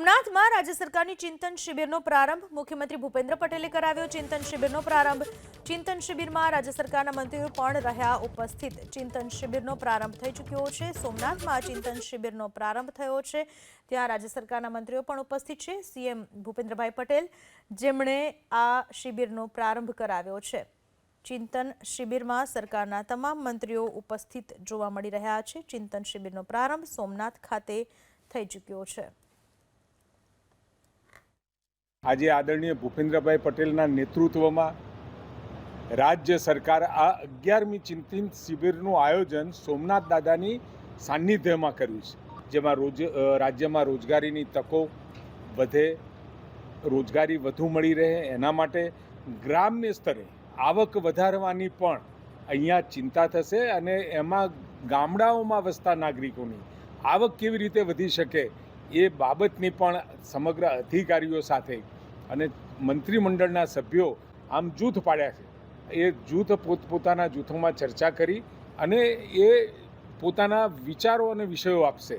સોમનાથમાં રાજ્ય સરકારની ચિંતન શિબિરનો પ્રારંભ મુખ્યમંત્રી ભૂપેન્દ્ર પટેલે કરાવ્યો ચિંતન શિબિરનો પ્રારંભ ચિંતન શિબિરમાં રાજ્ય સરકારના મંત્રીઓ પણ રહ્યા ઉપસ્થિત ચિંતન શિબિરનો પ્રારંભ થઈ ચૂક્યો છે સોમનાથમાં ચિંતન શિબિરનો પ્રારંભ થયો છે ત્યાં રાજ્ય સરકારના મંત્રીઓ પણ ઉપસ્થિત છે સીએમ ભૂપેન્દ્રભાઈ પટેલ જેમણે આ શિબિરનો પ્રારંભ કરાવ્યો છે ચિંતન શિબિરમાં સરકારના તમામ મંત્રીઓ ઉપસ્થિત જોવા મળી રહ્યા છે ચિંતન શિબિરનો પ્રારંભ સોમનાથ ખાતે થઈ ચૂક્યો છે આજે આદરણીય ભૂપેન્દ્રભાઈ પટેલના નેતૃત્વમાં રાજ્ય સરકાર આ 11મી ચિંતન શિબિરનું આયોજન સોમનાથ દાદાની સાનિધ્યમાં કર્યું છે જેમાં રાજ્યમાં રોજગારીની તકો વધે રોજગારી વધુ મળી રહે એના માટે ગ્રામ્ય સ્તરે આવક વધારવાની પણ અહીંયા ચિંતા થશે અને એમાં ગામડાઓમાં વસતા નાગરિકોની આવક કેવી રીતે વધી શકે એ બાબતની પણ સમગ્ર અધિકારીઓ સાથે અને મંત્રીમંડળના સભ્યો આમ જૂથ પાડ્યા છે એ જૂથ પોતપોતાના જૂથોમાં ચર્ચા કરી અને એ પોતાના વિચારો અને વિષયો આપશે।